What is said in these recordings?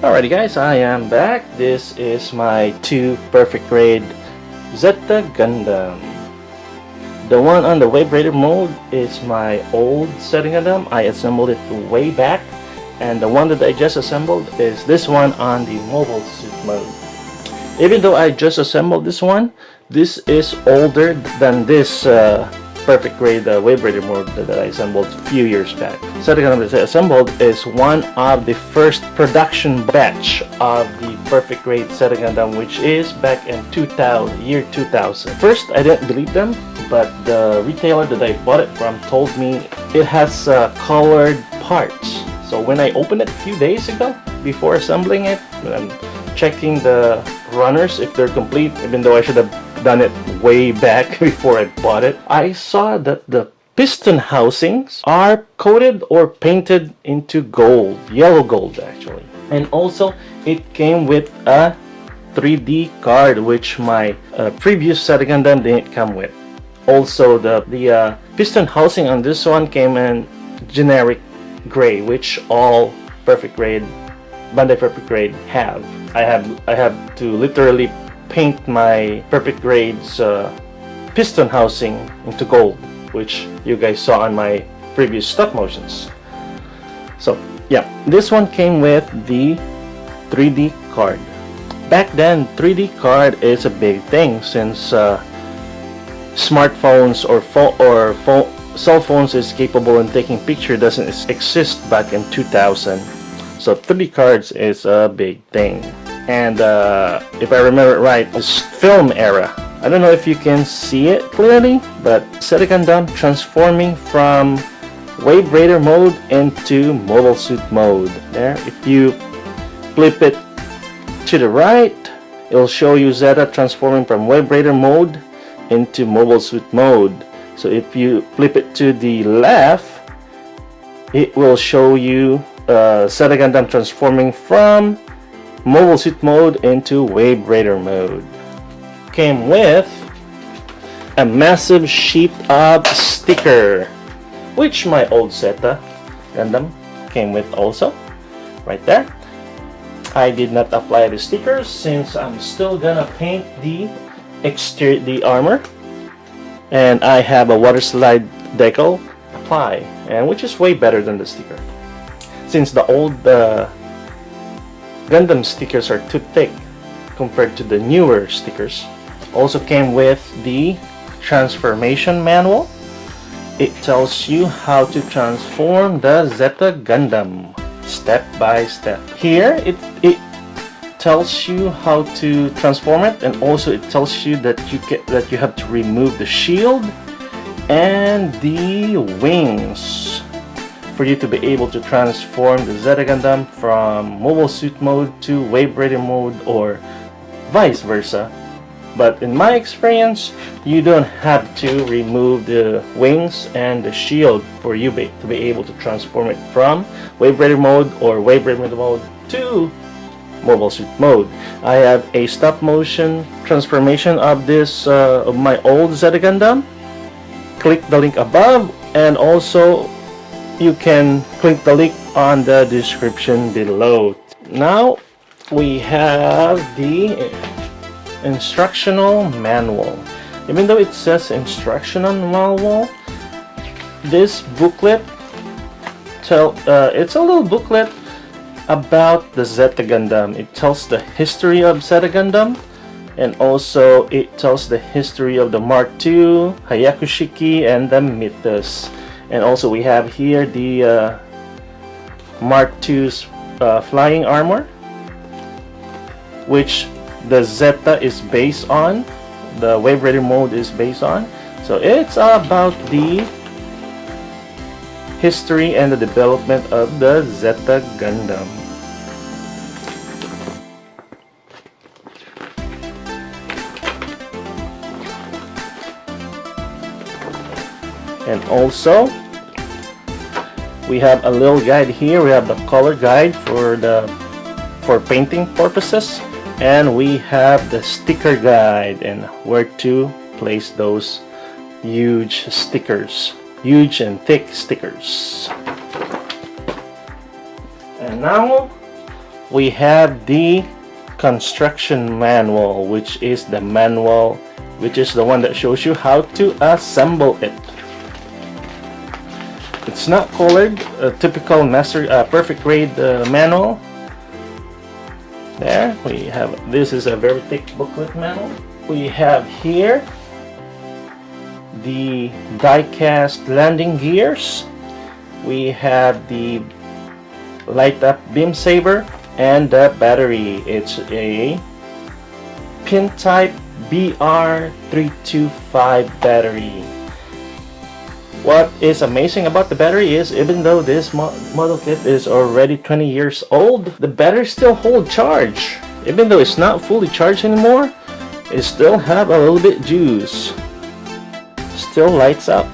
Alrighty guys, I am back. This is my 2 perfect grade Zeta Gundam. The one on the wave raider mode is my old Zeta Gundam. I assembled it way back. And the one that I just assembled is this one on the mobile suit mode. Even though I just assembled this one, this is older than this perfect grade wave raider mode that I assembled a few years back. Zeta Gundam that I assembled is one of the first production batch of the perfect grade Zeta Gundam, which is back in year 2000. First, I didn't believe them, but the retailer that I bought it from told me it has colored parts. So when I opened it a few days ago, before assembling it, and checking the runners if they're complete, even though I should have done it way back before I bought it, I saw that the piston housings are coated or painted into gold, yellow gold actually. And also it came with a 3D card, which my previous Zeta Gundam didn't come with. Also the piston housing on this one came in generic gray, which all perfect grade Bandai perfect grade have. I have to literally paint my perfect grade's piston housing into gold, which you guys saw on my previous stop motions. So yeah, this one came with the 3D card. Back then 3D card is a big thing, since smartphones or cell phones is capable in taking picture doesn't exist back in 2000. So 3D cards is a big thing. And if I remember right, it's film era. I don't know if you can see it clearly, but Zeta Gundam transforming from wave raider mode into mobile suit mode. There, if you flip it to the right, it'll show you Zeta transforming from wave raider mode into mobile suit mode. So if you flip it to the left, it will show you Zeta Gundam transforming from mobile suit mode into wave raider mode. Came with a massive sheet of sticker, which my old Zeta Gundam came with also, right there. I did not apply the stickers since I'm still gonna paint the armor, and I have a water slide decal apply, and which is way better than the sticker, since the old Gundam stickers are too thick compared to the newer stickers. Also came with the transformation manual. It tells you how to transform the Zeta Gundam step by step. Here it tells you how to transform it, and also it tells you that you have to remove the shield and the wings for you to be able to transform the Zeta Gundam from mobile suit mode to wave raider mode, or vice versa. But in my experience, you don't have to remove the wings and the shield for you to be able to transform it from wave raider mode or wave raider mode to mobile suit mode. I have a stop motion transformation of this of my old Zeta Gundam. Click the link above, and also you can click the link on the description below. Now we have the instructional manual. Even though it says instructional manual, this booklet it's a little booklet about the Zeta Gundam. It tells the history of Zeta Gundam, and also it tells the history of the Mark II, Hayakushiki, and the Mythos. And also we have here the Mark II's flying armor, which the Zeta is based on, the wave raider mode is based on. So it's about the history and the development of the Zeta Gundam. And also we have a little guide here. We have the color guide for painting purposes, and we have the sticker guide and where to place those huge stickers, huge and thick stickers. And now we have the construction manual, which is the one that shows you how to assemble it. It's not colored, a typical perfect grade manual. There we have, this is a very thick booklet manual. We have here the die-cast landing gears. We have the light up beam saber and the battery. It's a pin type BR325 battery. What is amazing about the battery is, even though this model kit is already 20 years old, the battery still holds charge. Even though it's not fully charged anymore, it still have a little bit juice. Still lights up.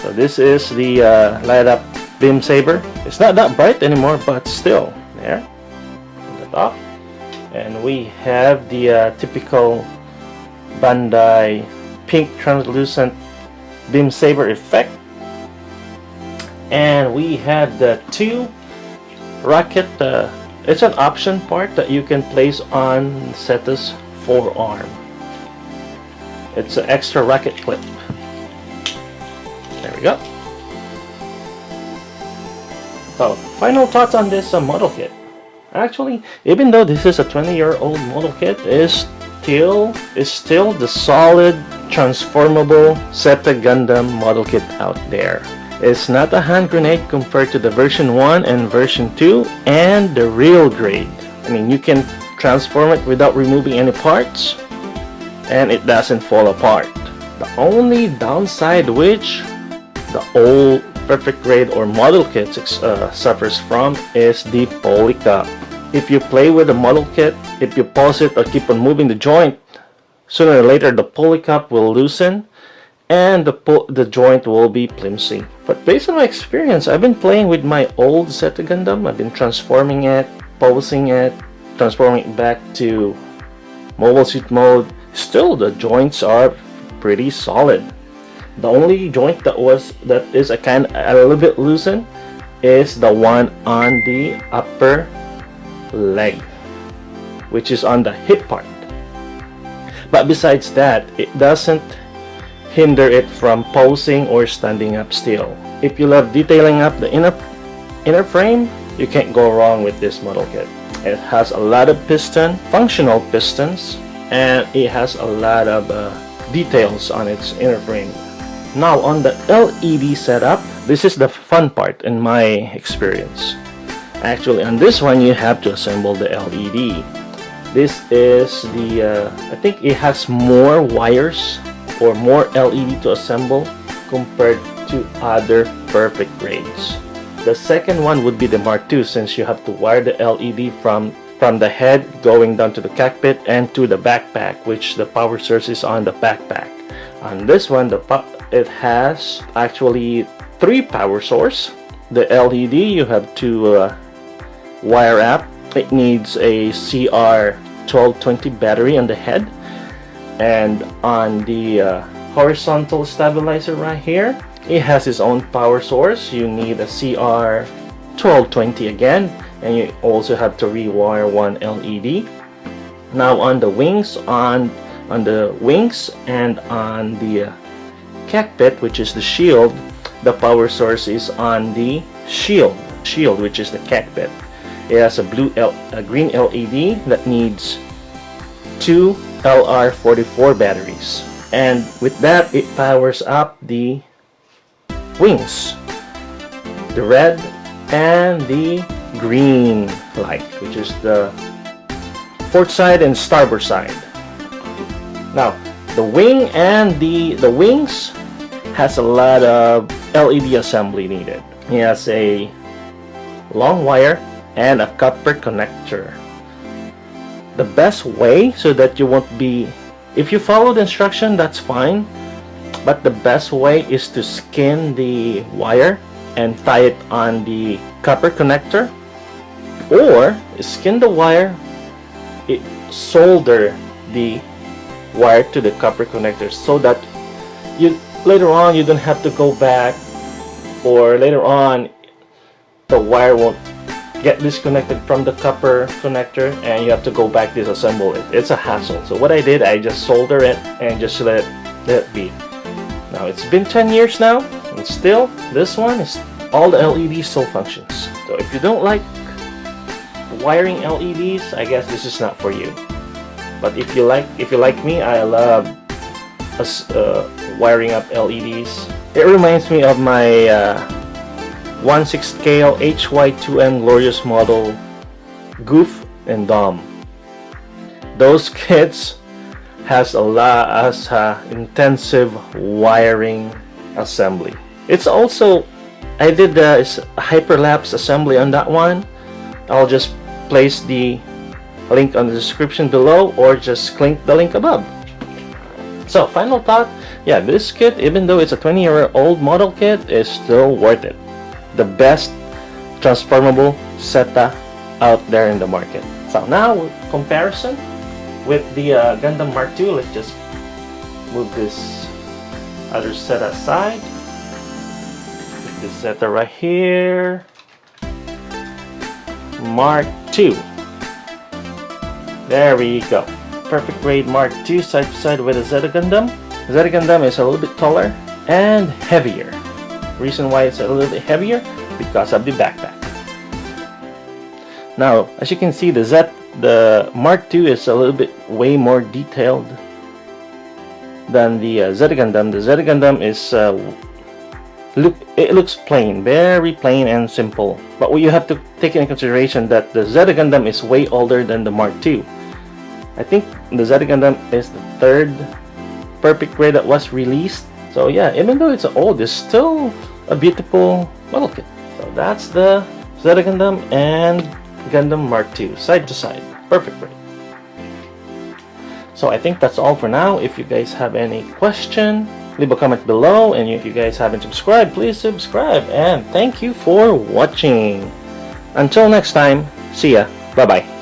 So this is the light up beam saber. It's not that bright anymore, but still there on the top. And we have the typical Bandai pink translucent beam saber effect. And we have the two rocket, it's an option part that you can place on Zeta's forearm. It's an extra rocket clip. There we go. So, final thoughts on this model kit. Actually, even though this is a 20-year-old model kit, it's still the solid transformable Zeta Gundam model kit out there. It's not a hand grenade compared to the version 1 and version 2 and the real grade. I mean, you can transform it without removing any parts and it doesn't fall apart. The only downside which the old perfect grade or model kit suffers from is the pulley cup. If you play with the model kit, if you pause it or keep on moving the joint, sooner or later the pulley cup will loosen and the joint will be flimsy. But based on my experience, I've been playing with my old Zeta Gundam. I've been transforming it, posing it, transforming it back to mobile suit mode. Still, the joints are pretty solid. The only joint that is a little bit loosened is the one on the upper leg, which is on the hip part. But besides that, it doesn't hinder it from posing or standing up still. If you love detailing up the inner frame, you can't go wrong with this model kit. It has a lot of functional pistons, and it has a lot of details on its inner frame. Now on the LED setup, this is the fun part in my experience. Actually, on this one you have to assemble the LED. This is the I think it has more wires or more LED to assemble compared to other perfect grades. The second one would be the Mark II, since you have to wire the LED from the head going down to the cockpit and to the backpack, which the power source is on the backpack. On this one, it has actually 3 power source. The LED you have to wire up. It needs a CR1220 battery on the head, and on the horizontal stabilizer right here, it has its own power source. You need a CR1220 again, and you also have to rewire one LED. Now on the wings, on the wings and on the cockpit, which is the shield, the power source is on the shield, which is the cockpit. It has a green LED that needs 2 LR44 batteries, and with that it powers up the wings, the red and the green light, which is the port side and starboard side. Now the wing and the wings has a lot of LED assembly needed. It has a long wire and a copper connector. The best way, so that you won't be, if you follow the instruction, that's fine, but the best way is to skin the wire and tie it on the copper connector, or skin the wire, solder the wire to the copper connector, so that later on you don't have to go back, or later on the wire won't get disconnected from the copper connector, and you have to go back disassemble it. It's a hassle. So what I did, I just solder it and just let it be. Now it's been 10 years now, and still this one is all the LEDs still functions. So if you don't like wiring LEDs, I guess this is not for you. But if you like me, I love wiring up LEDs. It reminds me of my 1/6 scale HY2M Glorious model Goof and Dom. Those kits has intensive wiring assembly. It's also, I did a hyperlapse assembly on that one. I'll just place the link on the description below, or just click the link above. So final thought, yeah, this kit, even though it's a 20-year-old model kit, is still worth it. The best transformable ZETA out there in the market. So now, comparison with the Gundam Mark II. Let's just move this other ZETA aside. Put this ZETA right here. Mark II. There we go. Perfect grade Mark II side to side with the ZETA Gundam. ZETA Gundam is a little bit taller and heavier. Reason why it's a little bit heavier, because of the backpack. Now, as you can see, the Mark II is a little bit way more detailed than the ZETA Gundam. The ZETA Gundam is it looks plain, very plain and simple. But what you have to take into consideration that the ZETA Gundam is way older than the Mark II. I think the ZETA Gundam is the third perfect grade that was released. So yeah, even though it's old, it's still a beautiful model kit. So that's the ZETA Gundam and Gundam Mark II, side to side, perfect grade. So I think that's all for now. If you guys have any question, leave a comment below, and if you guys haven't subscribed, please subscribe, and thank you for watching. Until next time, see ya, bye bye.